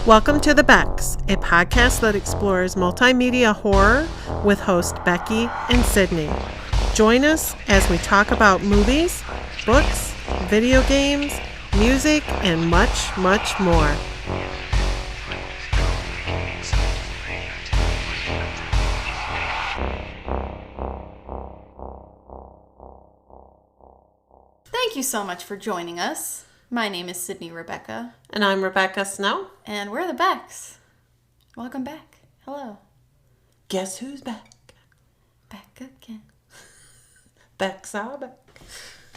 Welcome to the Becks, a podcast that explores multimedia horror with hosts Becky and Sydney. Join us as we talk about movies, books, video games, music, and much, much more. Thank you so much for joining us. My name is Sydney Rebecca. And I'm Rebecca Snow. And we're the Becks. Welcome back. Hello. Guess who's back? Back again. Becks are back.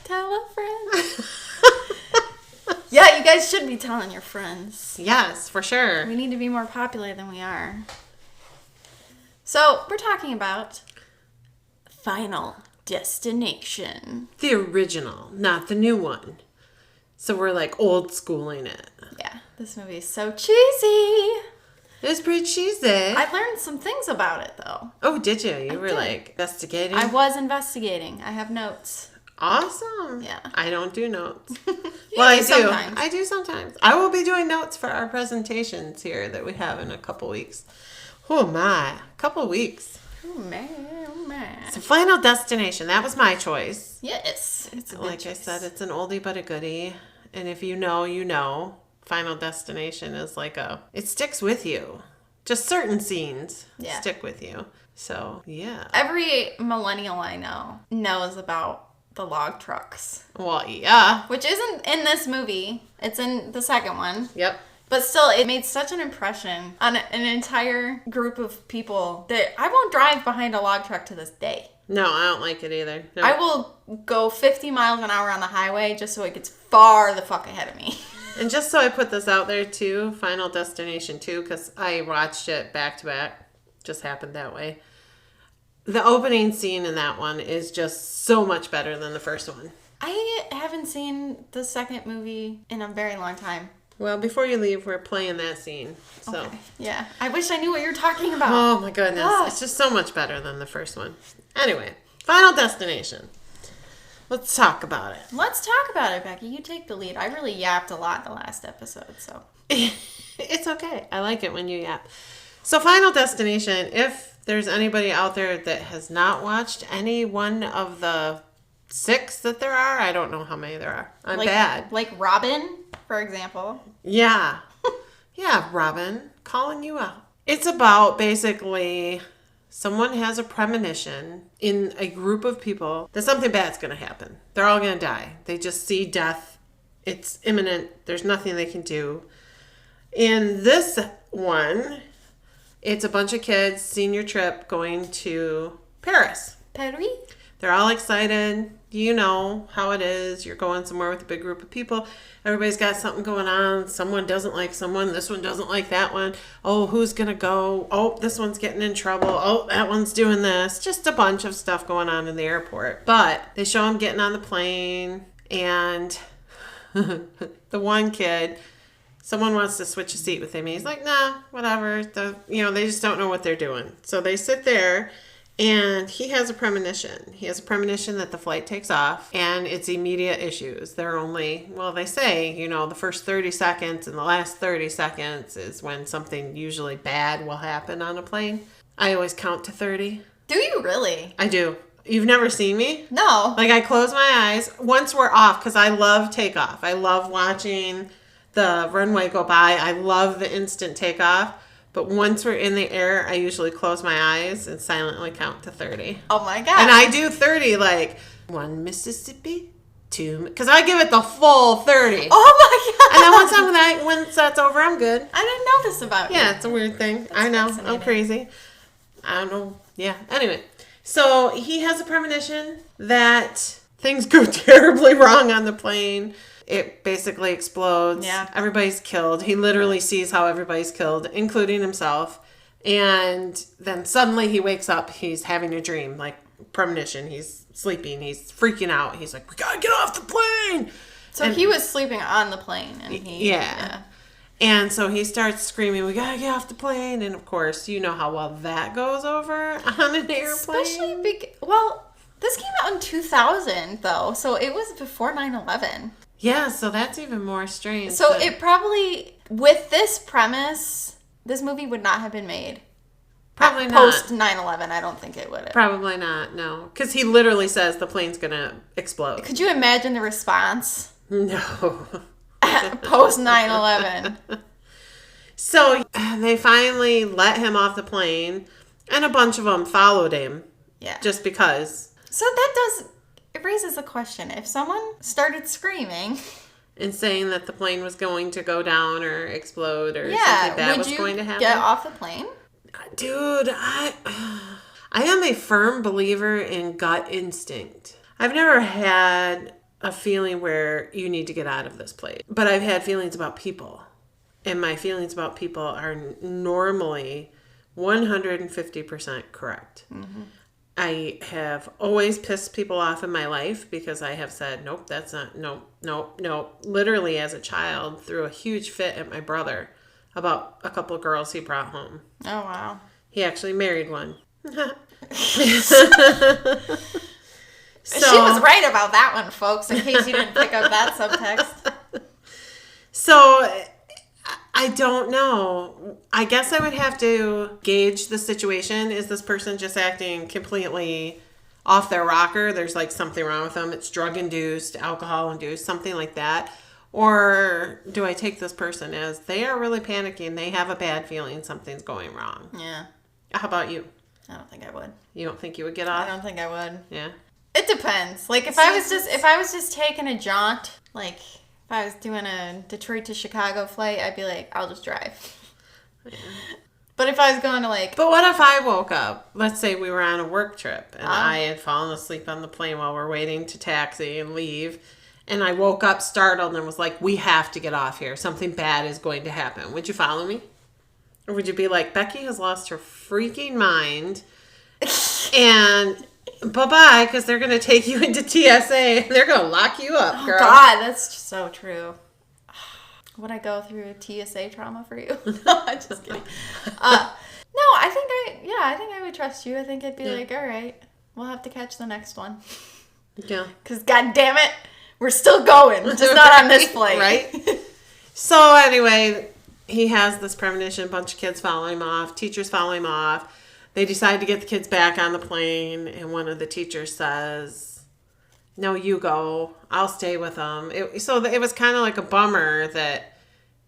Tell a friend. Yeah, you guys should be telling your friends. Yes, for sure. We need to be more popular than we are. So, we're talking about Final Destination. The original, not the new one. So we're like old schooling it. Yeah, this movie is so cheesy. It's pretty cheesy. I learned some things about it, though. Oh, did you? You were did. like investigating? I was investigating. I have notes. Awesome. Yeah. I don't do notes. You Well, I do do. sometimes. I do sometimes. I will be doing notes for our presentations here that we have in a couple weeks. Oh my, couple weeks. Oh man, oh man. So Final Destination, that was my choice. Yes, it's a good Like I choice. said, it's an oldie but a goodie. And if you know, you know. Final Destination is like it sticks with you. Just certain scenes stick with you. So, yeah. Every millennial I know knows about the log trucks. Well, yeah. Which isn't in this movie. It's in the second one. Yep. But still, it made such an impression on an entire group of people that I won't drive behind a log truck to this day. No, I don't like it either. No. I will go 50 miles an hour on the highway just so it gets far the fuck ahead of me. And just so I put this out there too, Final Destination 2, because I watched it back to back. Just happened that way. The opening scene in that one is just so much better than the first one. I haven't seen the second movie in a very long time. Well, before you leave, we're playing that scene. So. Okay. Yeah. I wish I knew what you're talking about. Oh my goodness. Ah. It's just so much better than the first one. Anyway, Final Destination. Let's talk about it. Let's talk about it, Becky. You take the lead. I really yapped a lot in the last episode, so. It's okay. I like it when you yap. So Final Destination, if there's anybody out there that has not watched any one of the 6 that there are, I don't know how many there are. I'm bad. Like Robin, for example. Yeah. Yeah, Robin, calling you out. It's about basically someone has a premonition in a group of people that something bad's going to happen. They're all going to die. They just see death. It's imminent. There's nothing they can do. In this one, it's a bunch of kids, senior trip, going to Paris. Paris? They're all excited. You know how it is. You're going somewhere with a big group of people. Everybody's got something going on. Someone doesn't like someone. This one doesn't like that one. Oh, who's going to go? Oh, this one's getting in trouble. Oh, that one's doing this. Just a bunch of stuff going on in the airport. But they show them getting on the plane. And the one kid, someone wants to switch a seat with him. He's like, nah, whatever. They just don't know what they're doing. So they sit there. And he has a premonition. He has a premonition that the flight takes off and it's immediate issues. They're only, they say, the first 30 seconds and the last 30 seconds is when something usually bad will happen on a plane. I always count to 30. Do you really? I do. You've never seen me? No. Like I close my eyes once we're off because I love takeoff. I love watching the runway go by. I love the instant takeoff. But once we're in the air, I usually close my eyes and silently count to 30. Oh my God. And I do 30 like 1 Mississippi, 2, because I give it the full 30. Oh my God. And then once that's over, I'm good. I didn't know this about you. Yeah, it's a weird thing. That's I know. fascinating. I'm crazy. I don't know. Yeah. Anyway, so he has a premonition that things go terribly wrong on the plane. It basically explodes. Yeah. Everybody's killed. He literally sees how everybody's killed, including himself. And then suddenly he wakes up. He's having a dream, like premonition. He's sleeping. He's freaking out. He's like, we gotta get off the plane. So he was sleeping on the plane. And Yeah. And so he starts screaming, we gotta get off the plane. And of course, you know how well that goes over on an airplane. Especially this came out in 2000, though. So it was before 9/11. Yeah, so that's even more strange. So it probably, with this premise, this movie would not have been made. Probably not. Post 9/11, I don't think it would have. Probably not, no. Because he literally says the plane's going to explode. Could you imagine the response? No. Post 9/11. So they finally let him off the plane, and a bunch of them followed him. Yeah. Just because. So it raises a question. If someone started screaming and saying that the plane was going to go down or explode or something bad was going to happen. Get off the plane? Dude, I am a firm believer in gut instinct. I've never had a feeling where you need to get out of this place, but I've had feelings about people. And my feelings about people are normally 150% correct. Mm-hmm. I have always pissed people off in my life because I have said, nope, that's not, nope. Literally as a child, threw a huge fit at my brother about a couple of girls he brought home. Oh, wow. He actually married one. She was right about that one, folks, in case you didn't pick up that subtext. So, I don't know. I guess I would have to gauge the situation. Is this person just acting completely off their rocker? There's like something wrong with them. It's drug-induced, alcohol-induced, something like that. Or do I take this person as they are really panicking, they have a bad feeling something's going wrong? Yeah. How about you? I don't think I would. You don't think you would get off? I don't think I would. Yeah. It depends. Like if I was just taking a jaunt, like if I was doing a Detroit to Chicago flight, I'd be like, I'll just drive. Yeah. But if I was going to But what if I woke up, let's say we were on a work trip and I had fallen asleep on the plane while we're waiting to taxi and leave, and I woke up startled and was like, we have to get off here. Something bad is going to happen. Would you follow me? Or would you be like, Becky has lost her freaking mind and bye-bye, because they're going to take you into TSA and they're going to lock you up, girl. Oh, God, that's just so true. Would I go through TSA trauma for you? No, I'm just kidding. No, I think I would trust you. I think I'd be like, all right, we'll have to catch the next one. Yeah. Because, God damn it, we're still going. Just not on this flight. Right? So, anyway, he has this premonition. A bunch of kids follow him off. Teachers follow him off. They decide to get the kids back on the plane. And one of the teachers says, no, you go. I'll stay with them. So it was kind of like a bummer that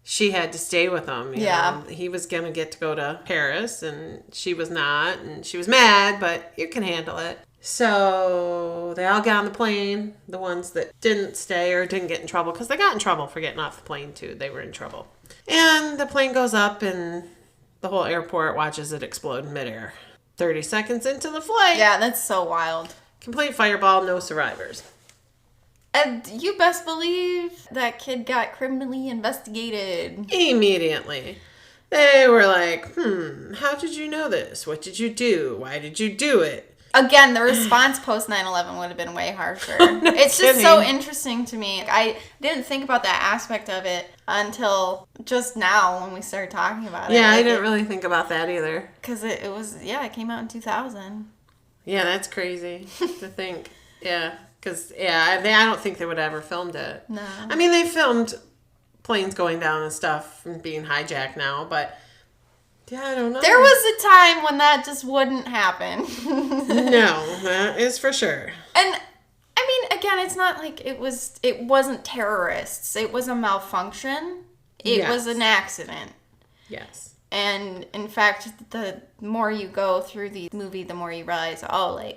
she had to stay with him. You know? He was going to get to go to Paris, and she was not. And she was mad, but you can handle it. So they all get on the plane. The ones that didn't stay or didn't get in trouble, because they got in trouble for getting off the plane, too. They were in trouble. And the plane goes up, and the whole airport watches it explode in midair. 30 seconds into the flight. Yeah, that's so wild. Complete fireball, no survivors. And you best believe that kid got criminally investigated. Immediately. They were like, how did you know this? What did you do? Why did you do it? Again, the response post 9/11 would have been way harsher. It's just so interesting to me. I didn't think about that aspect of it until just now when we started talking about it. Yeah, I didn't really think about that either. Because it came out in 2000. Yeah, that's crazy to think. Yeah, because, I don't think they would have ever filmed it. No. I mean, they filmed planes going down and stuff and being hijacked now, but... yeah, I don't know. There was a time when that just wouldn't happen. No, that is for sure. And I mean, again, it's not like it wasn't terrorists. It was a malfunction. It was an accident. Yes. And in fact, the more you go through the movie, the more you realize,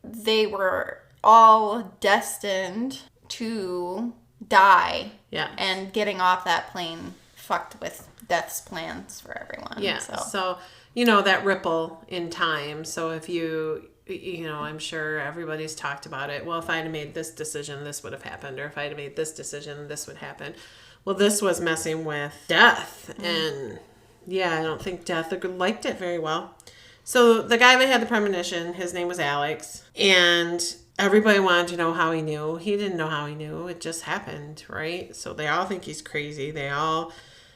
they were all destined to die. Yeah. And getting off that plane fucked with death's plans for everyone. Yeah. So that ripple in time. So if I'm sure everybody's talked about it. Well, if I had made this decision, this would have happened. Or if I had made this decision, this would happen. Well, this was messing with death. Mm. And I don't think death liked it very well. So the guy that had the premonition, his name was Alex. And everybody wanted to know how he knew. He didn't know how he knew. It just happened, right? So they all think he's crazy. They all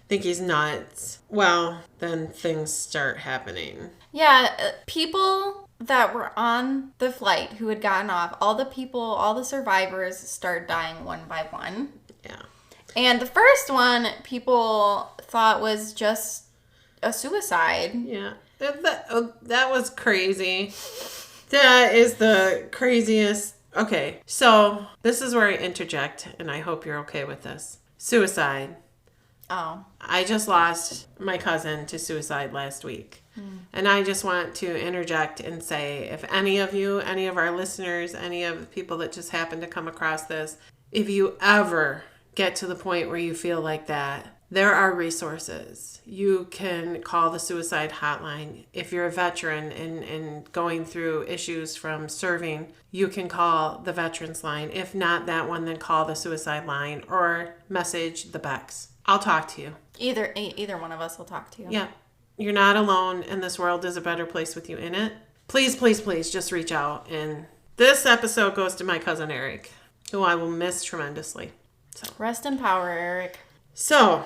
think he's nuts. Well, then things start happening. Yeah, people that were on the flight who had gotten off, all the survivors start dying one by one. Yeah. And the first one people thought was just a suicide. Yeah. That was crazy. That is the craziest. Okay, so this is where I interject, and I hope you're okay with this. Suicide. Oh. I just lost my cousin to suicide last week. And I just want to interject and say, if any of you, any of our listeners, any of the people that just happen to come across this, if you ever get to the point where you feel like that, there are resources. You can call the suicide hotline. If you're a veteran and going through issues from serving, you can call the veterans line. If not that one, then call the suicide line or message the Becks. I'll talk to you. Either one of us will talk to you. Yeah. You're not alone, and this world is a better place with you in it. Please, please, please just reach out. And this episode goes to my cousin Eric, who I will miss tremendously. So. Rest in power, Eric. So,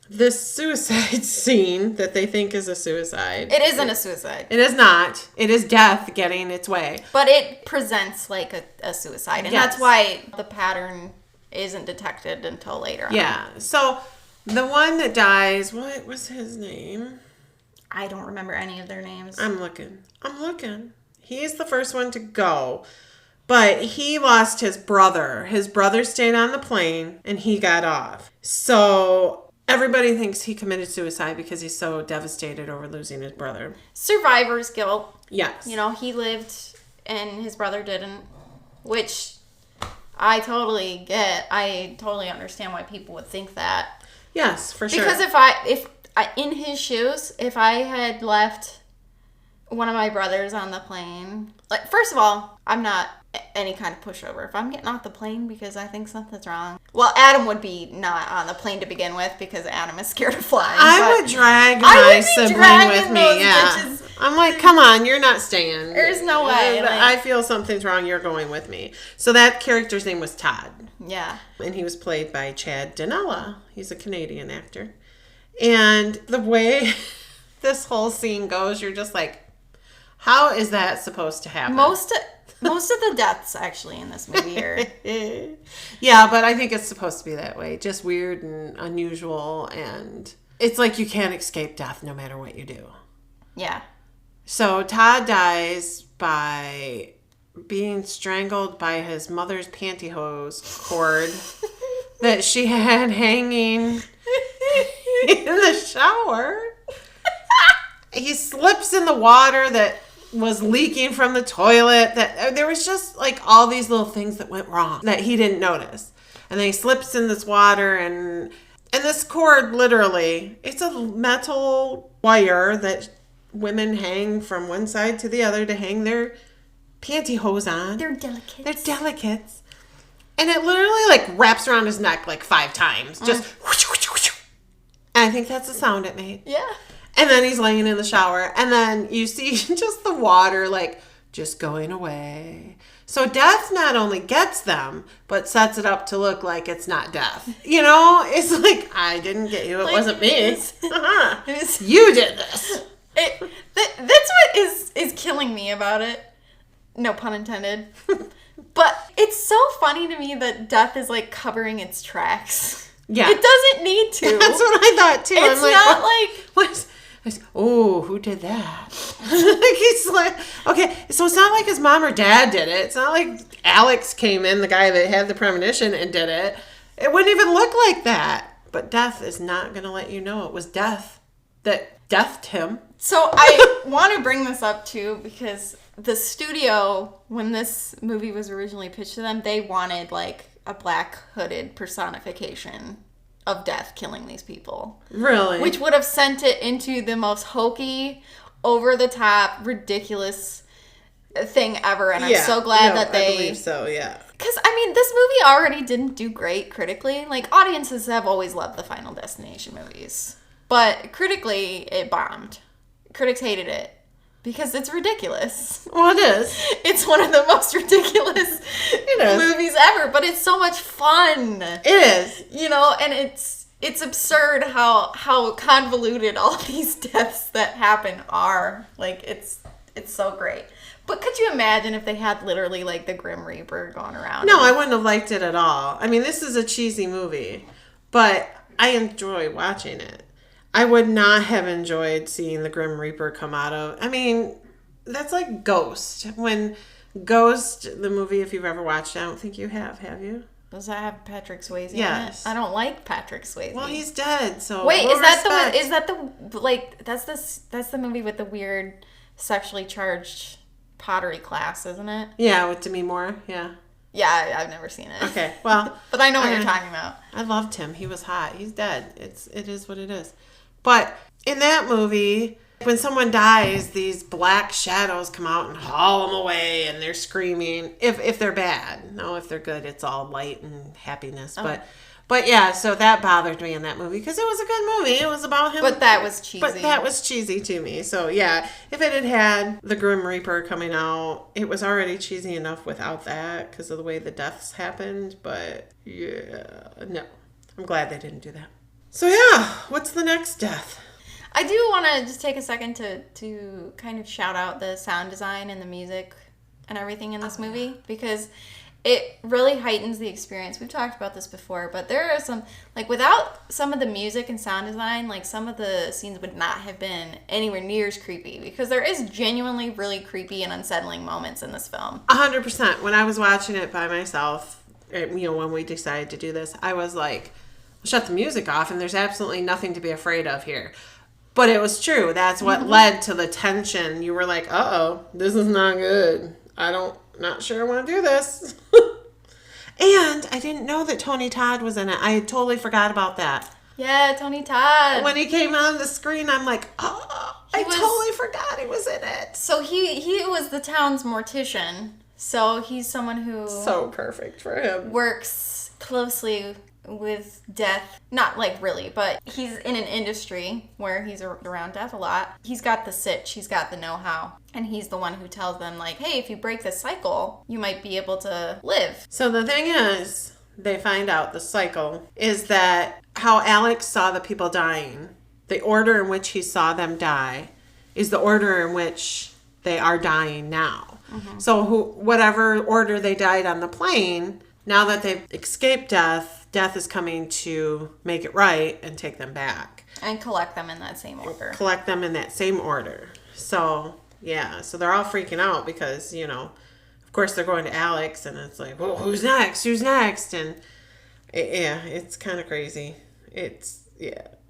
this suicide scene that they think is a suicide. It isn't a suicide. It is not. It is death getting its way. But it presents like a suicide. And that's why the pattern isn't detected until later on. Yeah. So, the one that dies, what was his name? I don't remember any of their names. I'm looking. He's the first one to go. But he lost his brother. His brother stayed on the plane and he got off. So everybody thinks he committed suicide because he's so devastated over losing his brother. Survivor's guilt. Yes. You know, he lived and his brother didn't, which I totally get. I totally understand why people would think that. Yes, for sure. Because if I in his shoes, if I had left one of my brothers on the plane, like, first of all, I'm not any kind of pushover. If I'm getting off the plane because I think something's wrong, well, Adam would be not on the plane to begin with because Adam is scared of flying. I would drag my sibling with me. Yeah, bitches. I'm like, come on, you're not staying. There's no way. I feel something's wrong. You're going with me. So that character's name was Todd. Yeah, and he was played by Chad Donella. He's a Canadian actor. And the way this whole scene goes, you're just like, how is that supposed to happen? Most of the deaths actually in this movie are... Yeah, but I think it's supposed to be that way. Just weird and unusual. And it's like you can't escape death no matter what you do. Yeah. So Todd dies by being strangled by his mother's pantyhose cord that she had hanging in the shower. He slips in the water that was leaking from the toilet. That there was just like all these little things that went wrong that he didn't notice. And then he slips in this water and this cord, literally, it's a metal wire that women hang from one side to the other to hang their pantyhose on. They're delicates. They're delicates. And it literally like wraps around his neck like 5 times. Just whoosh, whoosh, whoosh. And I think that's the sound it made. Yeah. And then he's laying in the shower. And then you see just the water like just going away. So death not only gets them, but sets it up to look like it's not death. You know? It's like, I didn't get you. It like, wasn't me. You did this. That's what is killing me about it. No pun intended. But it's so funny to me that death is like covering its tracks. Yeah. It doesn't need to. That's what I thought too. It's I'm not what? Oh, who did that? Like he's like, okay, so it's not like his mom or dad did it. It's not like Alex came in, the guy that had the premonition, and did it. It wouldn't even look like that. But death is not going to let you know it was death that deathed him. So I want to bring this up too because the studio, when this movie was originally pitched to them, they wanted like a black hooded personification of death killing these people. Really? Which would have sent it into the most hokey, over the top, ridiculous thing ever. And I'm so glad that they... I believe so, yeah. Because, I mean, this movie already didn't do great critically. Like, audiences have always loved the Final Destination movies. But critically, it bombed. Critics hated it. Because it's ridiculous. Well, it is. It's one of the most ridiculous movies ever, but it's so much fun. It is. You know, and it's absurd how convoluted all these deaths that happen are. Like, it's so great. But could you imagine if they had literally, like, the Grim Reaper going around? No, I wouldn't have liked it at all. I mean, this is a cheesy movie. But I enjoy watching it. I would not have enjoyed seeing the Grim Reaper come out of. I mean, that's like Ghost. When Ghost, the movie, if you've ever watched it, I don't think you have you? Does that have Patrick Swayze Yes. in it? I don't like Patrick Swayze. Well, he's dead, so wait, we'll is that respect. that's the movie with the weird sexually charged pottery class, isn't it? Yeah, with Demi Moore, yeah. Yeah, I've never seen it. Okay, well. But I know what you're talking about. I loved him. He was hot. He's dead. It is what it is. But in that movie, when someone dies, these black shadows come out and haul them away, and they're screaming. If they're bad, no, if they're good, it's all light and happiness. Oh. But yeah, so that bothered me in that movie because it was a good movie. It was about him. But that was cheesy. But that was cheesy to me. So yeah, if it had had the Grim Reaper coming out, it was already cheesy enough without that because of the way the deaths happened. But yeah, no, I'm glad they didn't do that. So yeah, what's the next death? I do want to just take a second to kind of shout out the sound design and the music and everything in this movie because it really heightens the experience. We've talked about this before, but there are some, like, without some of the music and sound design, like, some of the scenes would not have been anywhere near as creepy because there is genuinely really creepy and unsettling moments in this film. 100%. When I was watching it by myself, when we decided to do this, I was like, shut the music off and there's absolutely nothing to be afraid of here. But it was true. That's what led to the tension. You were like, uh-oh, this is not good. Not sure I want to do this. And I didn't know that Tony Todd was in it. I totally forgot about that. Yeah, Tony Todd. When he came on the screen, I'm like, oh, I totally forgot he was in it. So he was the town's mortician. So he's someone who... So perfect for him. Works closely with death. Not like really, but he's in an industry where he's around death a lot. He's got the sitch, he's got the know-how. And he's the one who tells them, like, hey, if you break the cycle, you might be able to live. So the thing is, they find out the cycle is that how Alex saw the people dying, the order in which he saw them die, is the order in which they are dying now. Mm-hmm. So whatever order they died on the plane, now that they've escaped death is coming to make it right and take them back. And collect them in that same order. So, yeah. So they're all freaking out because, of course they're going to Alex and it's like, well, who's next? And it's kind of crazy.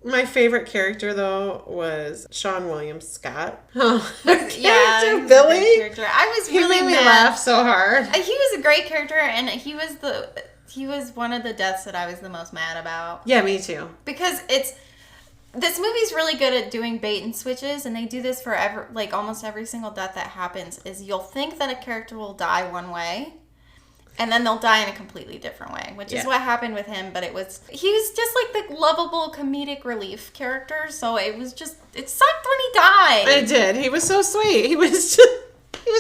My favorite character, though, was Sean William Scott. Oh, yeah, Billy. He made me laugh so hard. He was a great character, and he was one of the deaths that I was the most mad about. Yeah, me too. Because this movie's really good at doing bait and switches, and they do this for almost every single death that happens. Is you'll think that a character will die one way, and then they'll die in a completely different way, which is what happened with him. But he was just like the lovable comedic relief character, so it sucked when he died. It did. He was so sweet. He was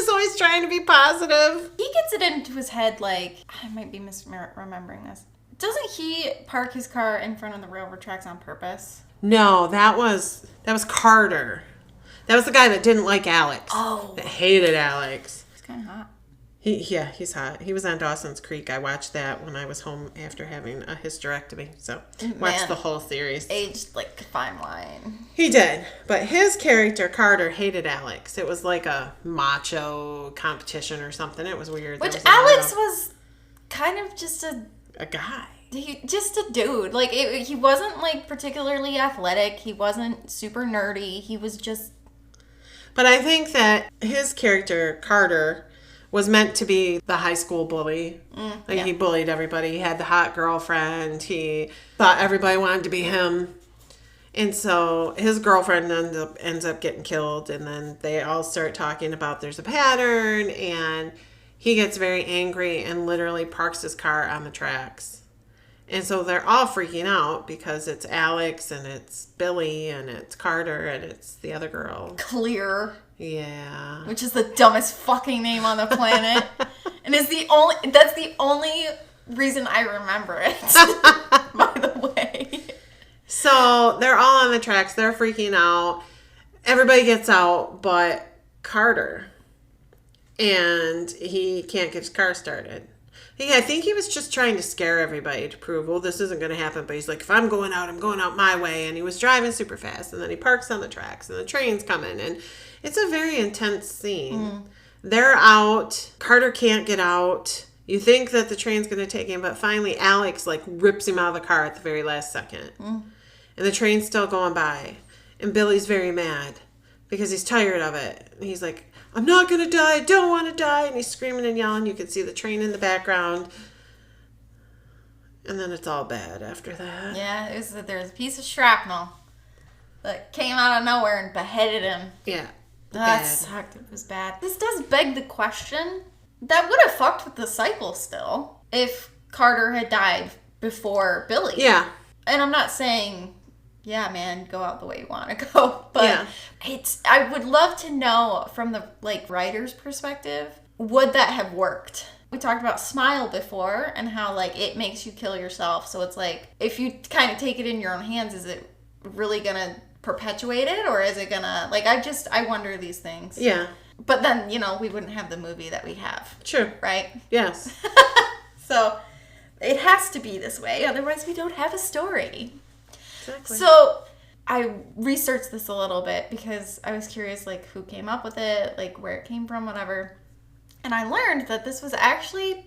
always trying to be positive. He gets it into his head, like, I might be misremembering this. Doesn't he park his car in front of the railroad tracks on purpose? No, that was Carter. That was the guy that didn't like Alex. Oh. That hated Alex. He's kind of hot. He's hot. He was on Dawson's Creek. I watched that when I was home after having a hysterectomy. So, watched the whole series. Aged like a fine wine. He did. But his character, Carter, hated Alex. It was like a macho competition or something. It was weird. Which Alex was kind of just a guy. Just a dude. Like, he wasn't, like, particularly athletic. He wasn't super nerdy. He was just... But I think that his character, Carter, was meant to be the high school bully. He bullied everybody. He had the hot girlfriend. He thought everybody wanted to be him. And so his girlfriend ends up getting killed. And then they all start talking about there's a pattern. And he gets very angry and literally parks his car on the tracks. And so they're all freaking out because it's Alex and it's Billy and it's Carter and it's the other girl. Clear. Yeah. Which is the dumbest fucking name on the planet. And that's the only reason I remember it. By the way. So they're all on the tracks. They're freaking out. Everybody gets out but Carter. And he can't get his car started. I think he was just trying to scare everybody to prove, well, this isn't going to happen. But he's like, if I'm going out, I'm going out my way. And he was driving super fast. And then he parks on the tracks and the train's coming. And it's a very intense scene. They're out. Carter can't get out. You think that the train's going to take him. But finally, Alex like rips him out of the car at the very last second. And the train's still going by. And Billy's very mad because he's tired of it. And he's like, I'm not going to die. I don't want to die. And he's screaming and yelling. You can see the train in the background. And then it's all bad after that. Yeah, there's a piece of shrapnel that came out of nowhere and beheaded him. Yeah. That sucked. It was bad. This does beg the question, that would have fucked with the cycle still if Carter had died before Billy. Yeah. And I'm not saying, yeah, man, go out the way you want to go. But I would love to know from the writer's perspective, would that have worked? We talked about smile before and how it makes you kill yourself. So it's if you kind of take it in your own hands, is it really going to perpetuate it, or is it going to I wonder these things. Yeah. But then, we wouldn't have the movie that we have. True. Right? Yes. So it has to be this way. Otherwise, we don't have a story. Exactly. So I researched this a little bit because I was curious, who came up with it, where it came from, whatever. And I learned that this was actually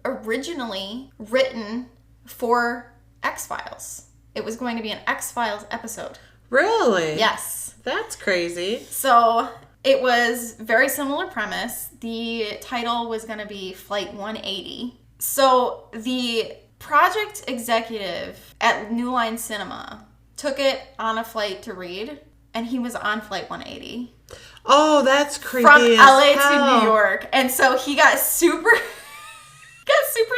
originally written for X-Files. It was going to be an X-Files episode. Really? Yes. That's crazy. So it was very similar premise. The title was going to be Flight 180. So the project executive at New Line Cinema took it on a flight to read, and he was on Flight 180. Oh, that's creepy. From LA hell. to New York. And so he got super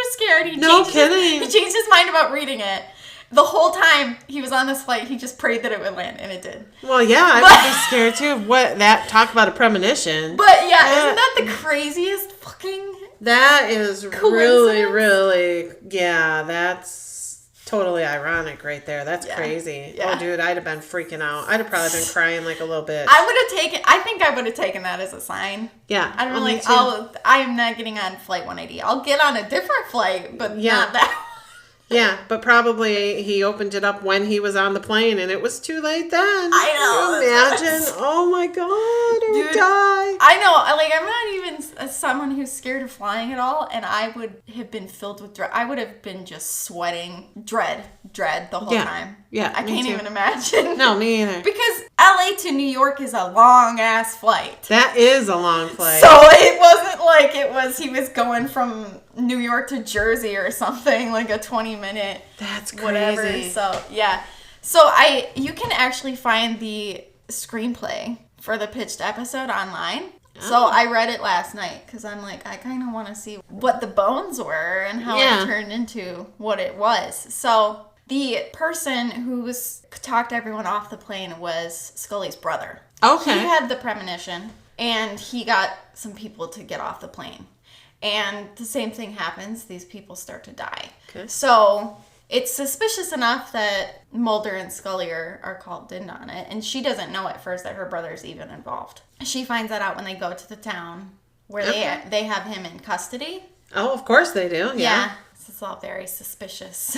scared. No kidding. He changed his mind about reading it. The whole time he was on this flight, he just prayed that it would land, and it did. Well, yeah, I would be scared too. Talk about a premonition. But yeah, isn't that the craziest fucking That is really, yeah, that's totally ironic right there. That's crazy. Yeah. Oh, dude, I'd have been freaking out. I'd have probably been crying like a little bitch. I think I would have taken that as a sign. Yeah. I'd be I am not getting on Flight 180. I'll get on a different flight, but not that. Yeah, but probably he opened it up when he was on the plane, and it was too late then. I know. Can you imagine? Oh my God, I would die. I know. I'm not even someone who's scared of flying at all, and I would have been filled with dread. I would have been just sweating dread the whole time. Yeah, I can't even imagine. No, me either. Because LA to New York is a long ass flight. That is a long flight. So it wasn't like he was going from New York to Jersey or something, like a 20-minute. That's crazy. Whatever. So, yeah. So you can actually find the screenplay for the pitched episode online. Oh. So I read it last night because I'm I kind of want to see what the bones were and how it turned into what it was. So the person who talked everyone off the plane was Scully's brother. Okay. He had the premonition, and he got some people to get off the plane. And the same thing happens. These people start to die. Okay. So it's suspicious enough that Mulder and Scully are called in on it. And she doesn't know at first that her brother's even involved. She finds that out when they go to the town where they have him in custody. Oh, of course they do. Yeah. This is all very suspicious.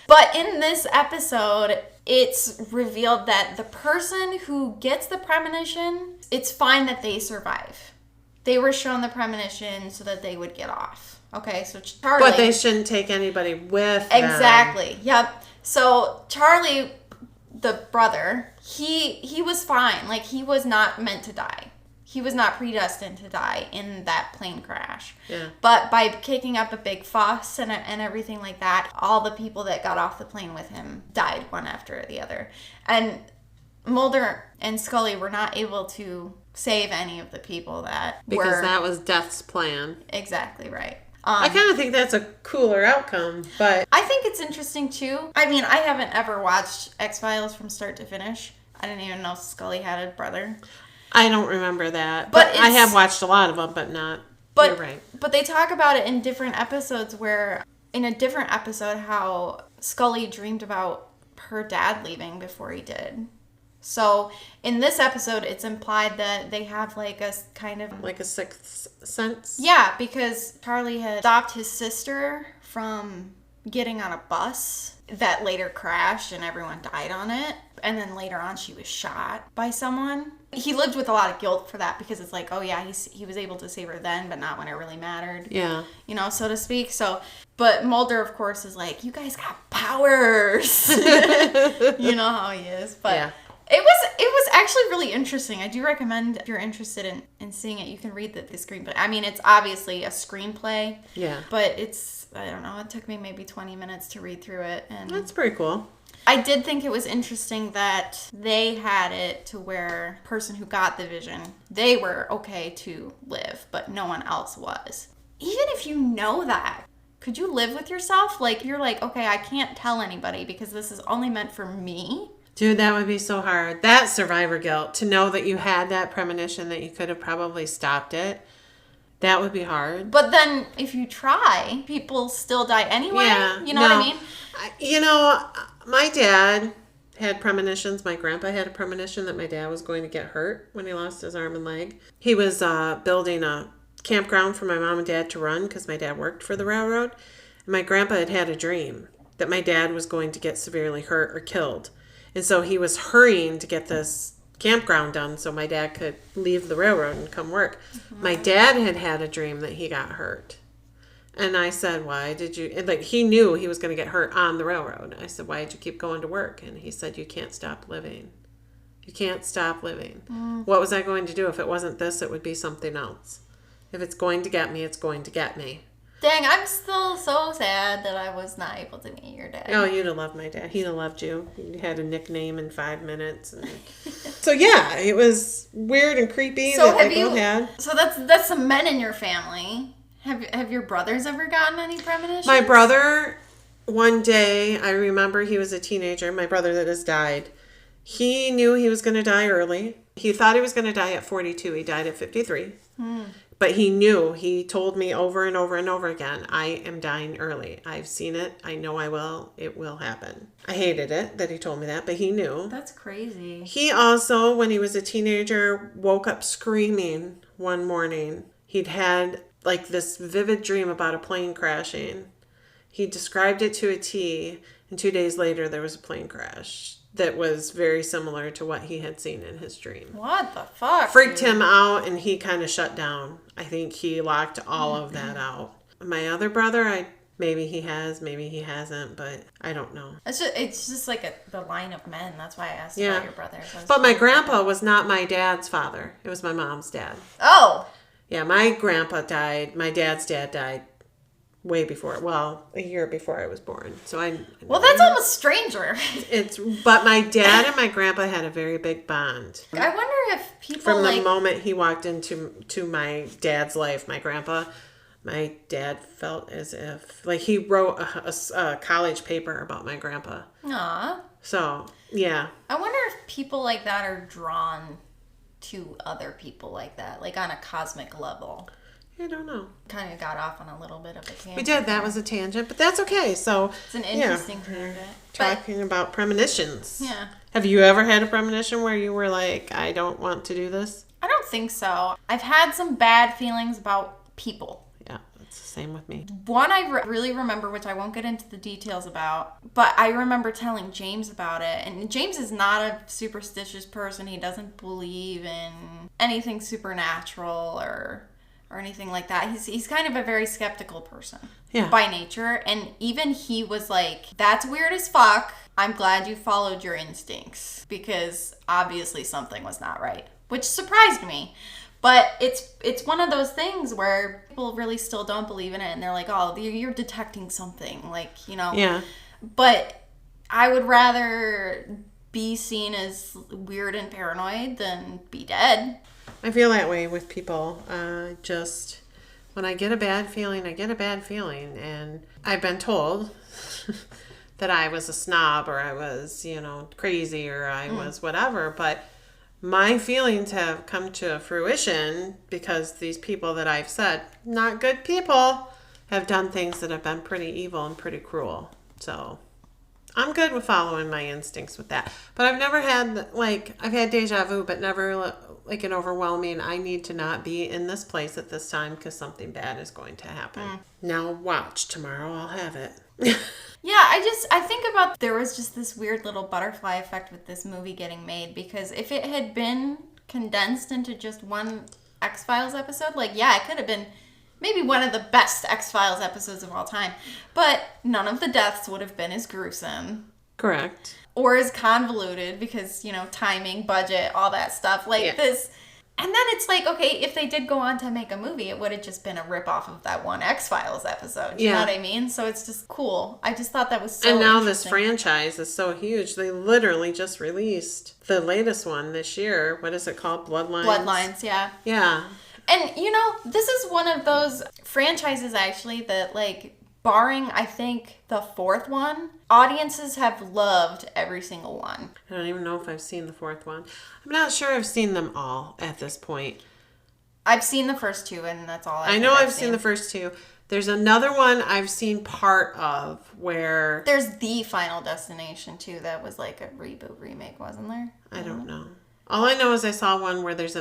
But in this episode, it's revealed that the person who gets the premonition, it's fine that they survive. They were shown the premonition so that they would get off. Okay, so Charlie... But they shouldn't take anybody with them. Exactly. Yep. So Charlie, the brother, he was fine. He was not meant to die. He was not predestined to die in that plane crash. Yeah. But by kicking up a big fuss and everything like that, all the people that got off the plane with him died one after the other. And Mulder and Scully were not able to save any of the people because that was Death's plan. Exactly right. I kind of think that's a cooler outcome, but I think it's interesting too. I mean, I haven't ever watched X-Files from start to finish. I didn't even know Scully had a brother. I don't remember that, but I have watched a lot of them, but not. You're right. But they talk about it in different episodes. Where in a different episode, how Scully dreamed about her dad leaving before he did. So in this episode, it's implied that they have like a kind of... Like a sixth sense? Yeah, because Charlie had stopped his sister from getting on a bus that later crashed and everyone died on it. And then later on, she was shot by someone. He lived with a lot of guilt for that because it's like, oh yeah, he was able to save her then, but not when it really mattered. Yeah. You know, so to speak. So, but Mulder, of course, is like, you guys got powers. You know how he is. But yeah. It was actually really interesting. I do recommend, if you're interested in seeing it, you can read the screenplay. I mean, it's obviously a screenplay. Yeah. But it's, I don't know, it took me maybe 20 minutes to read through it. And that's pretty cool. I did think it was interesting that they had it to where the person who got the vision, they were okay to live, but no one else was. Even if you know that, could you live with yourself? Like, you're like, okay, I can't tell anybody because this is only meant for me. Dude, that would be so hard. That survivor guilt, to know that you had that premonition, that you could have probably stopped it. That would be hard. But then if you try, people still die anyway. Yeah, you know what I mean? You know, my dad had premonitions. My grandpa had a premonition that my dad was going to get hurt when he lost his arm and leg. He was building a campground for my mom and dad to run because my dad worked for the railroad. And my grandpa had a dream that my dad was going to get severely hurt or killed. And so he was hurrying to get this campground done so my dad could leave the railroad and come work. Mm-hmm. My dad had a dream that he got hurt. And I said, why did you... Like, he knew he was going to get hurt on the railroad. I said, why did you keep going to work? And he said, you can't stop living. You can't stop living. Mm. What was I going to do? If it wasn't this, it would be something else. If it's going to get me, it's going to get me. Dang, I'm still so sad that I was not able to meet your dad. Oh, you'd have loved my dad. He'd have loved you. You had a nickname in 5 minutes. And... So, yeah, it was weird and creepy that they both had. So that's some men in your family. Have your brothers ever gotten any premonitions? My brother, one day, I remember he was a teenager. My brother that has died. He knew he was going to die early. He thought he was going to die at 42. He died at 53. But he knew. He told me over and over and over again, I am dying early. I've seen it. I know I will. It will happen. I hated it that he told me that, but he knew. That's crazy. He also, when he was a teenager, woke up screaming one morning. He'd had like this vivid dream about a plane crashing. He described it to a T, and 2 days later there was a plane crash that was very similar to what he had seen in his dream. What the fuck? Freaked him out, and he kind of shut down. I think he locked all of that out. My other brother, maybe he has, maybe he hasn't, but I don't know. It's just like the line of men. That's why I asked about your brother. But my grandpa was not my dad's father. It was my mom's dad. Oh. Yeah, my grandpa died. My dad's dad died way before, a year before I was born. So well, that's almost stranger. But my dad and my grandpa had a very big bond. I wonder if people from the moment he walked into my dad's life, my dad felt as if like he wrote a college paper about my grandpa. Aw. So yeah. I wonder if people like that are drawn to other people like that, like on a cosmic level. I don't know. Kind of got off on a little bit of a tangent. We did. That was a tangent, but that's okay. So it's an interesting tangent. Talking about premonitions. Yeah. Have you ever had a premonition where you were like, I don't want to do this? I don't think so. I've had some bad feelings about people. Yeah, it's the same with me. One I really remember, which I won't get into the details about, but I remember telling James about it. And James is not a superstitious person. He doesn't believe in anything supernatural or anything like that. He's kind of a very skeptical person by nature. And even he was like, that's weird as fuck. I'm glad you followed your instincts because obviously something was not right, which surprised me. But it's one of those things where people really still don't believe in it. And they're like, oh, you're detecting something, like, you know. Yeah. But I would rather be seen as weird and paranoid than be dead. I feel that way with people. Just when I get a bad feeling, I get a bad feeling. And I've been told that I was a snob or I was, crazy or I was whatever. But my feelings have come to fruition because these people that I've said, not good people, have done things that have been pretty evil and pretty cruel. So I'm good with following my instincts with that. But I've never had, like, I've had deja vu, but never, like, an overwhelming, I need to not be in this place at this time because something bad is going to happen. Now watch. Tomorrow I'll have it. Yeah, I think about there was just this weird little butterfly effect with this movie getting made, because if it had been condensed into just one X-Files episode, like, yeah, it could have been maybe one of the best X-Files episodes of all time, but none of the deaths would have been as gruesome. Correct. Or as convoluted because, timing, budget, all that stuff. Like this. And then it's like, okay, if they did go on to make a movie, it would have just been a ripoff of that one X-Files episode. You know what I mean? So it's just cool. I just thought that was so And now this franchise is so huge. They literally just released the latest one this year. What is it called? Bloodlines? Bloodlines, yeah. Yeah. And, this is one of those franchises, actually, that, like, barring, I think, the fourth one, audiences have loved every single one. I don't even know if I've seen the fourth one. I'm not sure I've seen them all at this point. I've seen the first two, and that's all I know I've seen the first two. There's another one I've seen part of where... There's The Final Destination, too, that was like a reboot remake, wasn't there? I don't know. All I know is I saw one where there's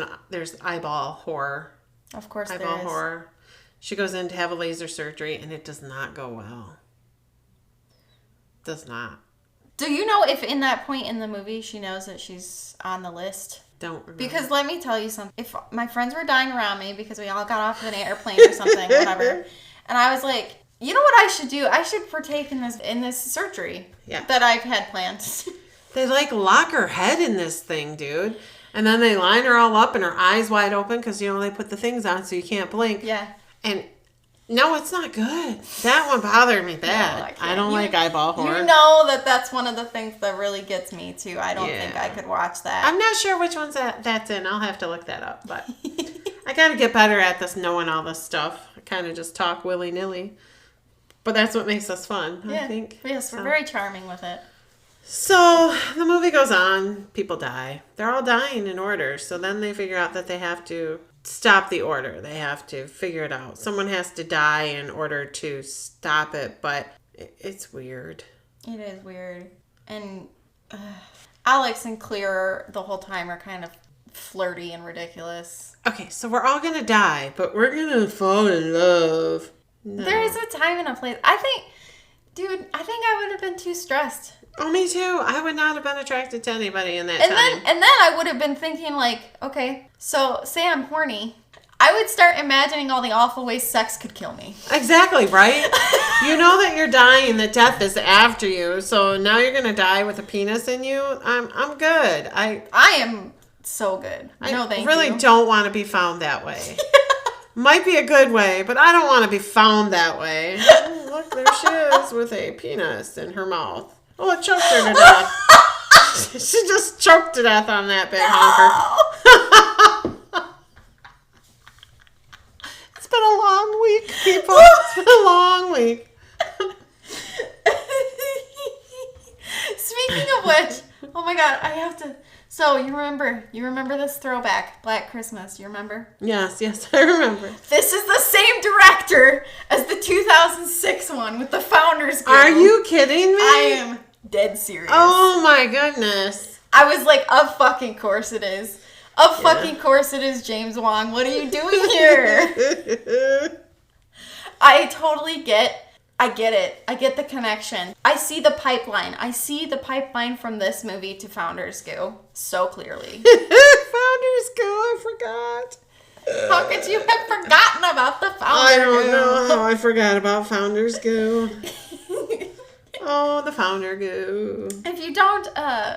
eyeball horror. Of course eyeball there is. horror. She goes in to have a laser surgery, and it does not go well. Does not. Do you know if in that point in the movie she knows that she's on the list? Don't remember. Because let me tell you something. If my friends were dying around me because we all got off of an airplane or something, whatever, and I was like, you know what I should do? I should partake in this surgery that I've had planned. They like lock her head in this thing, dude. And then they line her all up and her eyes wide open because, they put the things on so you can't blink. Yeah. And no, it's not good. That one bothered me bad. No, I don't like eyeball horror. You know that's one of the things that really gets me, too. I don't think I could watch that. I'm not sure which one's that's in. I'll have to look that up. But I got to get better at this, knowing all this stuff. I kind of just talk willy-nilly. But that's what makes us fun, I think. Yes, we're very charming with it. So the movie goes on. People die. They're all dying in order. So then they figure out that they have to stop the order. They have to figure it out. Someone has to die in order to stop it. But it's weird. It is weird. And Alex and Clear the whole time are kind of flirty and ridiculous. Okay, so we're all going to die. But we're going to fall in love. No. There is a time and a place. I think I would have been too stressed. Oh, me too. I would not have been attracted to anybody in that time. And then I would have been thinking, like, okay, so say I'm horny. I would start imagining all the awful ways sex could kill me. Exactly, right? You know that you're dying, that death is after you, so now you're going to die with a penis in you? I'm good. I am so good. No, thank you. I really don't want to be found that way. Might be a good way, but I don't want to be found that way. Oh, look, there she is with a penis in her mouth. Oh, it choked her to death. She just choked to death on that big honker. It's been a long week, people. It's been a long week. Speaking of which, oh my God, I have to... So, you remember this throwback, Black Christmas, you remember? Yes, I remember. This is the same director as the 2006 one with the Founders Guild. Are you kidding me? I am dead serious. Oh my goodness. I was like, of fucking course it is. Of fucking course it is, James Wong. What are you doing here? I totally get it. I get the connection. I see the pipeline. I see the pipeline from this movie to Founders Goo so clearly. Founders Goo, I forgot. How could you have forgotten about the Founders Goo? I don't know how I forgot about Founders Goo. Oh, the Founder Goo. If you don't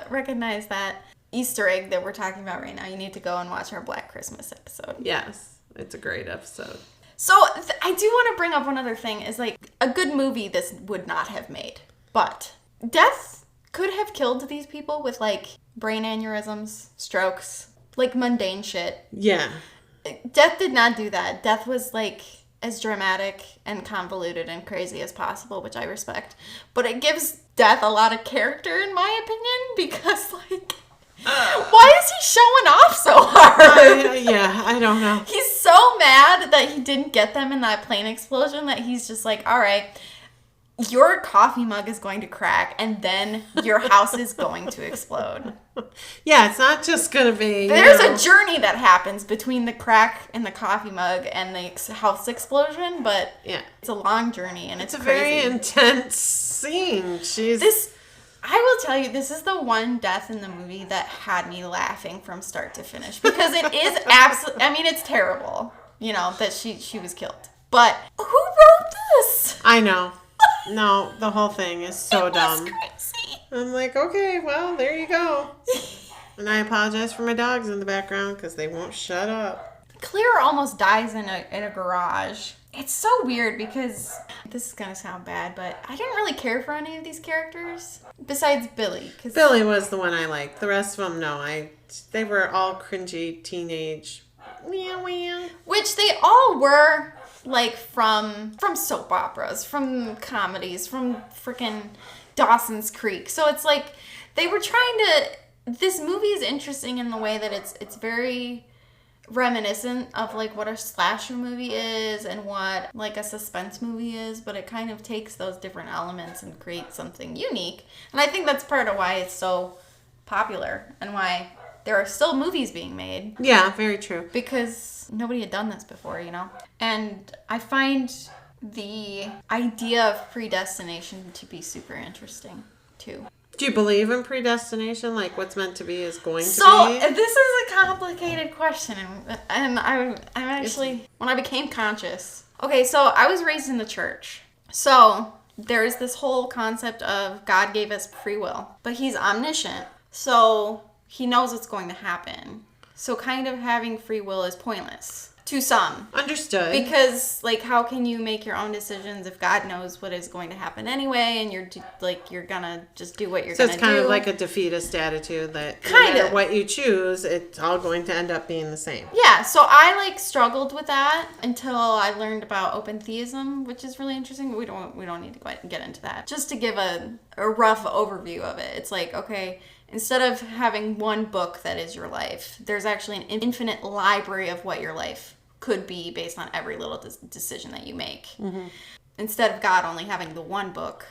recognize that Easter egg that we're talking about right now, you need to go and watch our Black Christmas episode. Yes, it's a great episode. So, I do want to bring up one other thing, is like, a good movie this would not have made. But, death could have killed these people with, like, brain aneurysms, strokes, like, mundane shit. Yeah. Death did not do that. Death was, like, as dramatic and convoluted and crazy as possible, which I respect. But it gives Death a lot of character, in my opinion, because, like... Why is he showing off so hard? Yeah, I don't know. He's so mad that he didn't get them in that plane explosion that he's just like, all right, your coffee mug is going to crack and then your house is going to explode. Yeah, it's not just going to be... There's a journey that happens between the crack in the coffee mug and the house explosion, but it's a long journey and it's a crazy. very intense scene. I will tell you, this is the one death in the movie that had me laughing from start to finish because it is absolutely... I mean, it's terrible, that she was killed. But who wrote this? I know. No, the whole thing is so dumb. Crazy. I'm like, okay, well, there you go. And I apologize for my dogs in the background because they won't shut up. Claire almost dies in a garage. It's so weird because this is gonna sound bad, but I didn't really care for any of these characters besides Billy. Billy was the one I liked. The rest of them, no. They were all cringy teenage. Meow meow. Which they all were. Like from soap operas, from comedies, from freaking Dawson's Creek. So it's like they were trying to... This movie is interesting in the way that it's very reminiscent of like what a slasher movie is and what like a suspense movie is, but it kind of takes those different elements and creates something unique. And I think that's part of why it's so popular and why there are still movies being made. Yeah, very true. Because nobody had done this before, And I find the idea of predestination to be super interesting, too. Do you believe in predestination? Like what's meant to be is going to be? So, this is a complicated question. And I'm actually, when I became conscious. Okay, so I was raised in the church. So, there's this whole concept of God gave us free will. But he's omniscient. So... he knows what's going to happen. So kind of having free will is pointless. To some. Understood. Because, like, how can you make your own decisions if God knows what is going to happen anyway and you're gonna just do what you're gonna do? So it's kind of like a defeatist attitude that no matter what you choose, it's all going to end up being the same. Yeah, so I, struggled with that until I learned about open theism, which is really interesting, but we don't need to get into that. Just to give a rough overview of it. It's like, okay... Instead of having one book that is your life, there's actually an infinite library of what your life could be based on every little decision that you make. Mm-hmm. Instead of God only having the one book,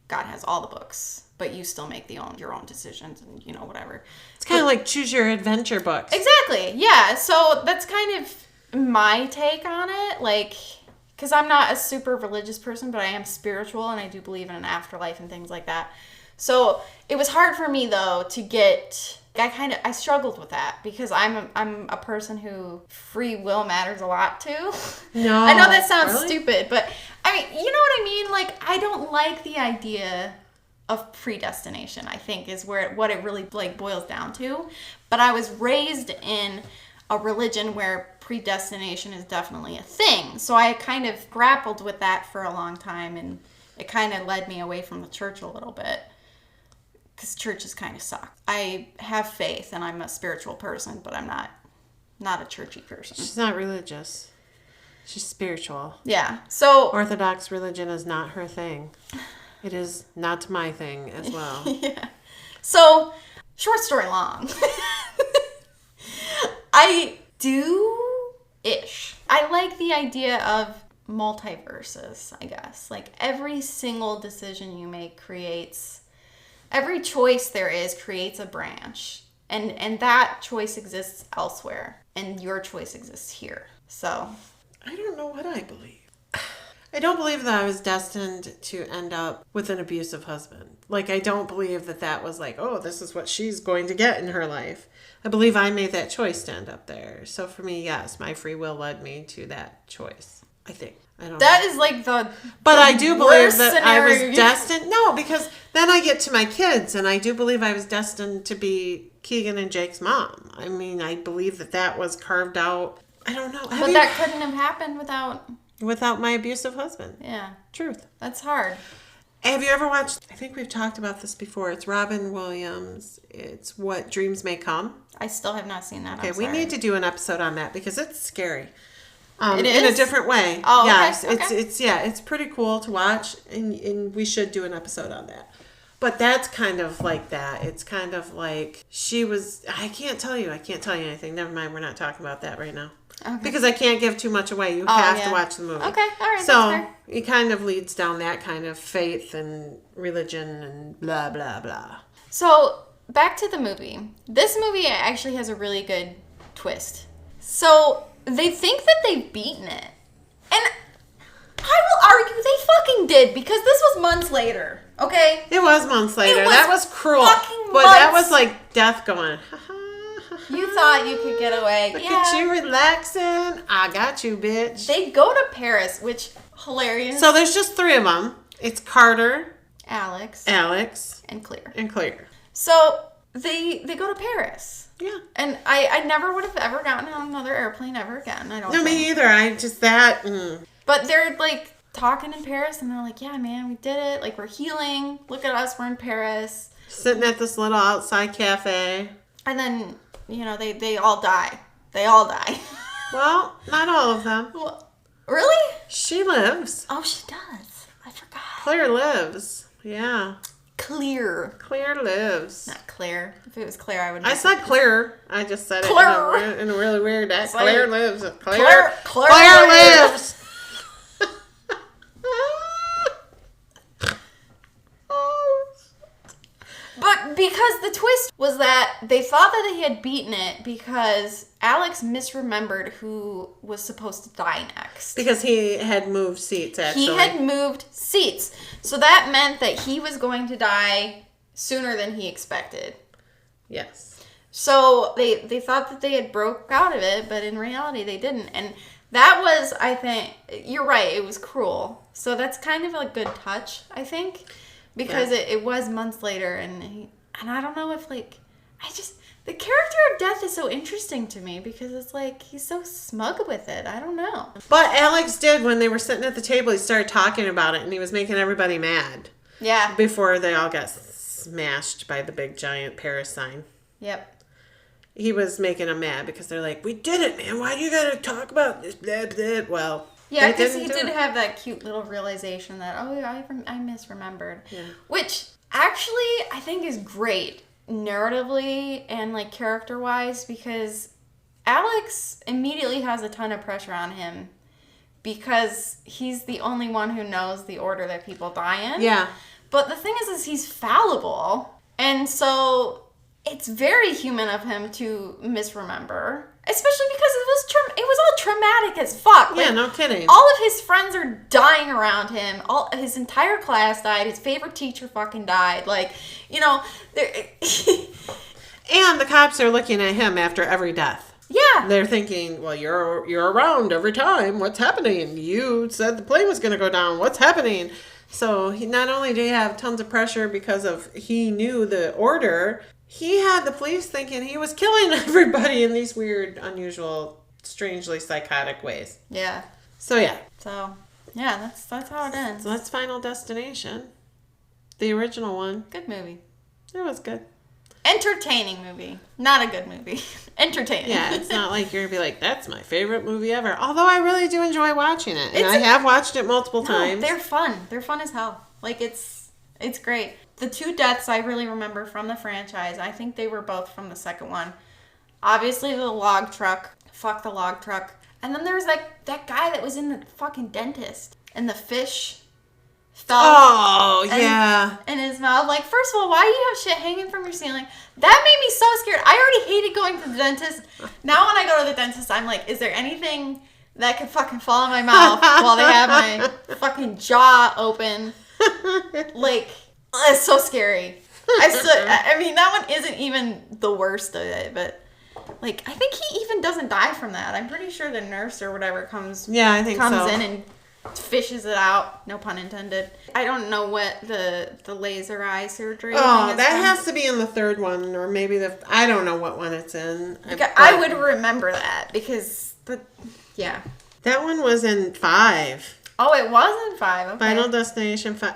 God has all the books, but you still make your own decisions and, whatever. It's kind of like choose your adventure books. Exactly, yeah. So that's kind of my take on it. Because I'm not a super religious person, but I am spiritual and I do believe in an afterlife and things like that. So it was hard for me though to get. I struggled with that because I'm a person who free will matters a lot to. No, I know that sounds really? stupid, but I mean, you know what I mean. I don't like the idea of predestination. I think is what it really boils down to. But I was raised in a religion where predestination is definitely a thing, so I kind of grappled with that for a long time, and it kind of led me away from the church a little bit. Because churches kind of suck. I have faith and I'm a spiritual person, but I'm not a churchy person. She's not religious. She's spiritual. Yeah. So Orthodox religion is not her thing. It is not my thing as well. Yeah. So, short story long. I do-ish. I like the idea of multiverses, I guess. Every single decision you make creates... Every choice there is creates a branch, and that choice exists elsewhere, and your choice exists here. So, I don't know what I believe. I don't believe that I was destined to end up with an abusive husband. I don't believe that was oh, this is what she's going to get in her life. I believe I made that choice to end up there. So for me, yes, my free will led me to that choice, I think. I don't that know. Is the But I do believe that scenario. I was destined. No, because then I get to my kids, and I do believe I was destined to be Keegan and Jake's mom. I mean, I believe that was carved out. I don't know. But that couldn't have happened without my abusive husband. Yeah. Truth. That's hard. Have you ever watched, I think we've talked about this before, it's Robin Williams, it's What Dreams May Come. I still have not seen that. Okay, we need to do an episode on that because it's scary. It is? In a different way. Oh, yes, okay. it's pretty cool to watch, and we should do an episode on that. But that's kind of like that. It's kind of like she was. I can't tell you anything. Never mind. We're not talking about that right now. Okay. Because I can't give too much away. You Oh, have yeah. to watch the movie. Okay, all right, So that's fair. it kind of leads down that kind of faith and religion and blah, blah, blah. So, back to the movie. This movie actually has a really good twist. So, they think that they've beaten it. And I will argue they fucking did, because this was months later, okay? It was months later. was That was cruel. fucking But that months. was like death going, ha, ha, ha, You ha. thought you could get away. Look Yeah. at you relaxing. I got you, bitch. They go to Paris, which, hilarious. So there's just 3 of them. It's Carter, Alex, Alex, and Claire. and Claire. So, they go to Paris. Yeah. And I never would have ever gotten on another airplane ever again. I don't No, think. me either. I just that. But they're like talking in Paris and they're like, yeah, man, we did it. Like, we're healing. Look at us. We're in Paris. Sitting at this little outside cafe. And then, you know, they all die. They all die. Well, not all of them. Well, really? She lives. Oh, she does. I forgot. Claire lives. Yeah. Claire. Claire lives. Not Claire. If it was Claire, I would I said Claire. I just said Claire. it in a really weird It's accent. like- Claire lives. Claire lives. But because the twist was that they thought that they had beaten it because Alex misremembered who was supposed to die next. Because he had moved seats, actually. He had moved seats. So that meant that he was going to die sooner than he expected. Yes. So they thought that they had broke out of it, but in reality they didn't. And that was, I think, you're right, it was cruel. So that's kind of a good touch, I think. Because it was months later, and I don't know if, like, the character of Death is so interesting to me because it's like, he's so smug with it. I don't know. But Alex did, when they were sitting at the table, he started talking about it, and he was making everybody mad. Yeah. Before they all got smashed by the big giant Paris sign. Yep. He was making them mad because they're like, we did it, man. Why do you got to talk about this? Blah, blah. Well, Yeah, they because didn't he do did it. have that cute little realization that, oh, yeah, I misremembered. Yeah. Which, actually, I think is great narratively and, like, character-wise because Alex immediately has a ton of pressure on him because he's the only one who knows the order that people die in. Yeah. But the thing is he's fallible. And so it's very human of him to misremember. Especially because it was all traumatic as fuck. Yeah, Like, no kidding. all of his friends are dying around him. All his entire class died. His favorite teacher fucking died. Like, you know, And the cops are looking at him after every death. yeah. They're thinking, well, you're around every time. What's happening? You said the plane was going to go down. What's happening? So he not only did he have tons of pressure because of he knew the order, he had the police thinking he was killing everybody in these weird, unusual, strangely psychotic ways. Yeah. So yeah. So, yeah, that's how it ends. So that's Final Destination. The original one. Good movie. It was good. Entertaining movie. Not a good movie. Entertaining. Yeah, it's not like you're going to be like, that's my favorite movie ever. Although I really do enjoy watching it. And It's I have watched it multiple No, times. they're fun. They're fun as hell. Like, it's great. The 2 deaths I really remember from the franchise, I think they were both from the second one. Obviously, the log truck. Fuck the log truck. And then there was that guy that was in the fucking dentist. And the fish fell Oh, yeah. in his mouth. Like, first of all, why do you have shit hanging from your ceiling? That made me so scared. I already hated going to the dentist. Now when I go to the dentist, I'm like, is there anything that could fucking fall in my mouth while they have my fucking jaw open? Like, it's so scary. I mean, that one isn't even the worst of it, but like, I think he even doesn't die from that. I'm pretty sure the nurse or whatever comes Yeah, I think so. in and fishes it out. No pun intended. I don't know what the laser eye surgery. Oh, thing is that from. has to be in the third one, or maybe I don't know what one it's in. I would remember that because yeah. That one was in 5. Oh, it was in 5. Okay. Final Destination 5.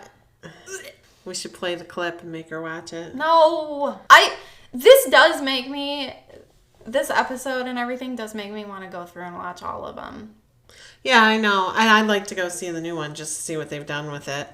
We should play the clip and make her watch it. No, this episode and everything does make me want to go through and watch all of them. Yeah, I know. And I'd like to go see the new one just to see what they've done with it.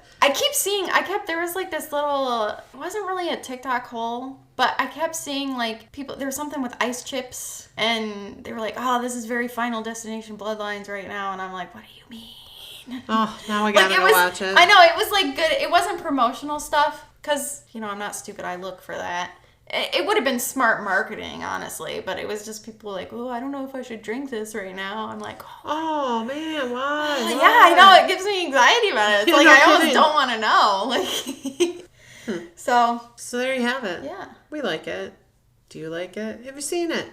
There was like this little, it wasn't really a TikTok hole, but I kept seeing like people, there was something with ice chips and they were like, oh, this is very Final Destination Bloodlines right now. And I'm like, what do you mean? Oh, now I gotta go watch it. I know, it was like good. It wasn't promotional stuff because, I'm not stupid. I look for that. It would have been smart marketing, honestly, but it was just people like, oh, I don't know if I should drink this right now. I'm like, oh man, why? Yeah, I know. It gives me anxiety about it. It's like, I almost don't want to know. Like, So there you have it. Yeah. We like it. Do you like it? Have you seen it?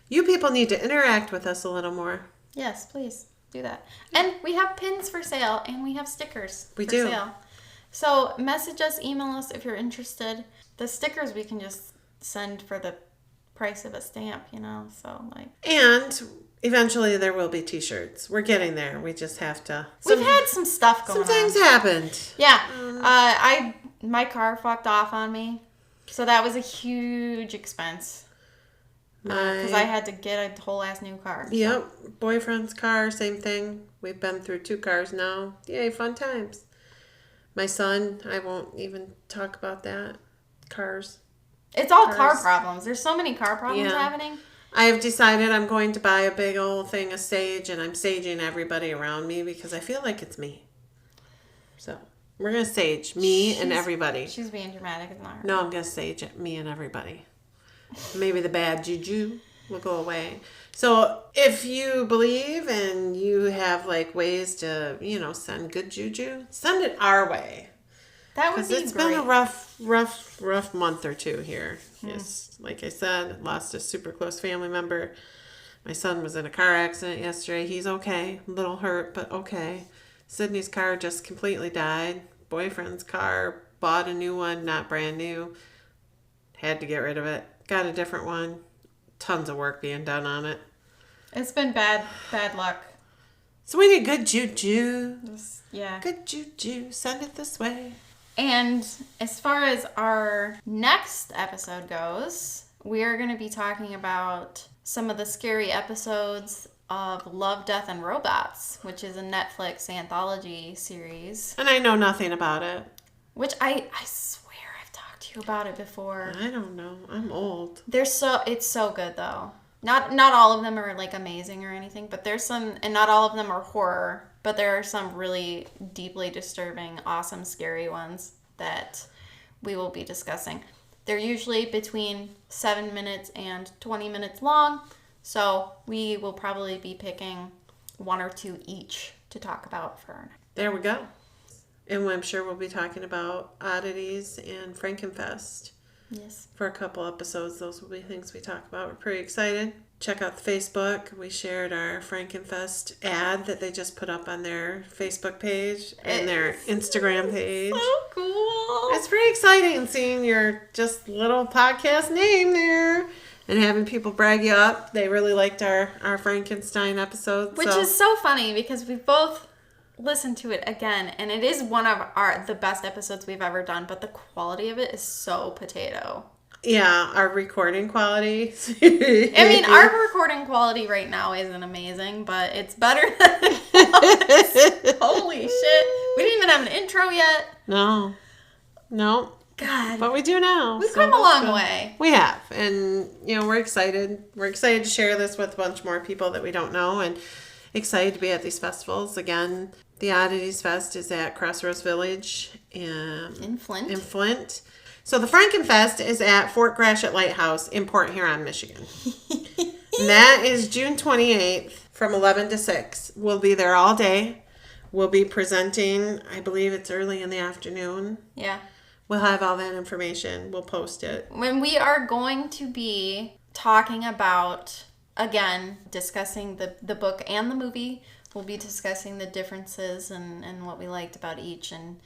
You people need to interact with us a little more. Yes, please do that. And we have pins for sale and we have stickers for sale. So message us, email us if you're interested. The stickers we can just send for the price of a stamp, so like. And eventually there will be t-shirts. We're getting there. We just have to. We've had some stuff going on. Some things happened. Yeah. My car fucked off on me. So that was a huge expense. Because I had to get a whole ass new car. So. Yep. Boyfriend's car, same thing. We've been through 2 cars now. Yay, fun times. My son, I won't even talk about that. Cars. It's all car problems. There's so many car problems happening. I have decided I'm going to buy a big old thing of sage, and I'm saging everybody around me because I feel like it's me. So we're going to sage me and everybody. She's being dramatic. It's not her. No, I'm going to sage me and everybody. Maybe the bad juju will go away. So if you believe and you have like ways to, send good juju, send it our way. That would be great. Because it's been a rough month or 2 here. Yes, like I said, lost a super close family member. My son was in a car accident yesterday. He's okay. A little hurt, but okay. Sydney's car just completely died. Boyfriend's car, bought a new one, not brand new. Had to get rid of it. Got a different one. Tons of work being done on it. It's been bad luck. So we need good juju. Yeah. Good juju. Send it this way. And as far as our next episode goes, we are going to be talking about some of the scary episodes of Love, Death, and Robots, which is a Netflix anthology series. And I know nothing about it. Which I swear I've talked to you about it before. I don't know. I'm old. It's so good though. Not all of them are like amazing or anything, but there's some, and not all of them are horror. But there are some really deeply disturbing, awesome, scary ones that we will be discussing. They're usually between 7 minutes and 20 minutes long. So we will probably be picking 1 or 2 each to talk about for our next. There we go. And I'm sure we'll be talking about oddities and Frankenfest. Yes. For a couple episodes. Those will be things we talk about. We're pretty excited. Check out the Facebook. We shared our Frankenfest ad that they just put up on their Facebook page and their Instagram page. So cool. It's pretty exciting seeing your just little podcast name there and having people brag you up. They really liked our Frankenstein episode. Which is so funny because we both listened to it again, and it is one of the best episodes we've ever done, but the quality of it is so potato. Yeah, our recording quality. I mean, our recording quality right now isn't amazing, but it's better than it was. Holy shit. We didn't even have an intro yet. No. God. But we do now. We've come a long way. We have. And, we're excited. We're excited to share this with a bunch more people that we don't know and excited to be at these festivals. Again, the Oddities Fest is at Crossroads Village in Flint. So the Frankenfest is at Fort Gratiot Lighthouse in Port Huron, Michigan. And that is June 28th from 11 to 6. We'll be there all day. We'll be presenting, I believe it's early in the afternoon. Yeah. We'll have all that information. We'll post it. When we are going to be talking about, again, discussing the book and the movie. We'll be discussing the differences and what we liked about each, and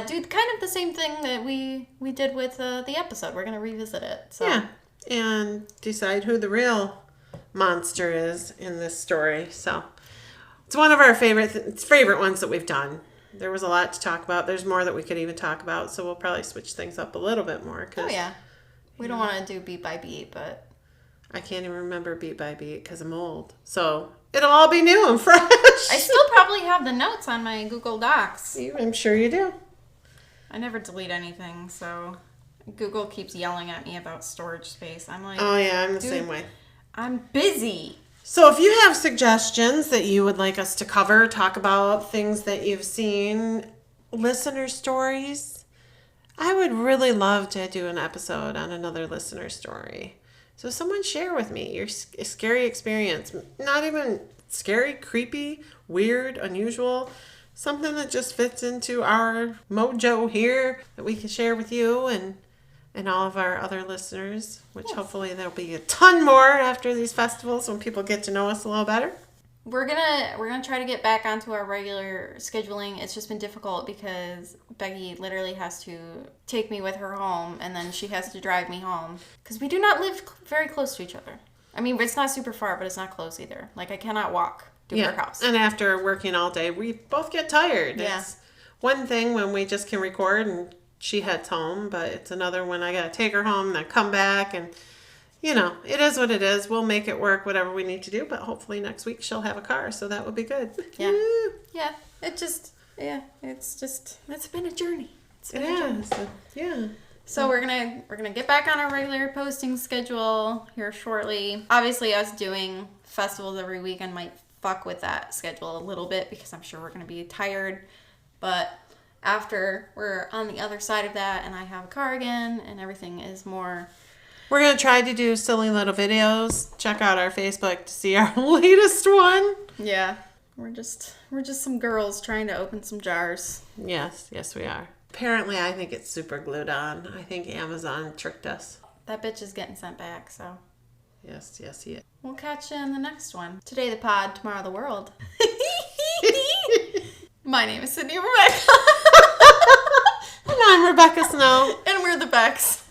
do kind of the same thing that we did with the episode. We're going to revisit it. So. Yeah, and decide who the real monster is in this story. So it's one of our favorite ones that we've done. There was a lot to talk about. There's more that we could even talk about, so we'll probably switch things up a little bit more. Oh, yeah. We don't want to do beat by beat, but... I can't even remember beat by beat because I'm old. So it'll all be new and fresh. I still probably have the notes on my Google Docs. I'm sure you do. I never delete anything, so Google keeps yelling at me about storage space. I'm like, Oh, yeah, I'm the dude, same way. I'm busy. So if you have suggestions that you would like us to cover, talk about things that you've seen, listener stories, I would really love to do an episode on another listener story. So someone share with me your scary experience. Not even scary, creepy, weird, unusual. Something that just fits into our mojo here that we can share with you and all of our other listeners, which hopefully there'll be a ton more after these festivals when people get to know us a little better. We're gonna try to get back onto our regular scheduling. It's just been difficult because Becky literally has to take me with her home, and then she has to drive me home because we do not live very close to each other. I mean, it's not super far, but it's not close either. Like, I cannot walk to her house. And after working all day, we both get tired. Yeah. It's one thing when we just can record and she heads home, but it's another when I gotta take her home and then come back, and it is what it is. We'll make it work, whatever we need to do, but hopefully next week she'll have a car, so that would be good. Yeah. Yeah. It's been a journey. It is. Yeah. So we're gonna get back on our regular posting schedule here shortly. Obviously, us doing festivals every weekend might fuck with that schedule a little bit because I'm sure we're gonna be tired. But after we're on the other side of that and I have a car again and everything is more... We're going to try to do silly little videos. Check out our Facebook to see our latest one. Yeah. We're just some girls trying to open some jars. Yes, we are. Apparently, I think it's super glued on. I think Amazon tricked us. That bitch is getting sent back, so... Yes. We'll catch you in the next one. Today the pod, tomorrow the world. My name is Sydney Rebecca. And I'm Rebecca Snow. And we're the Becks.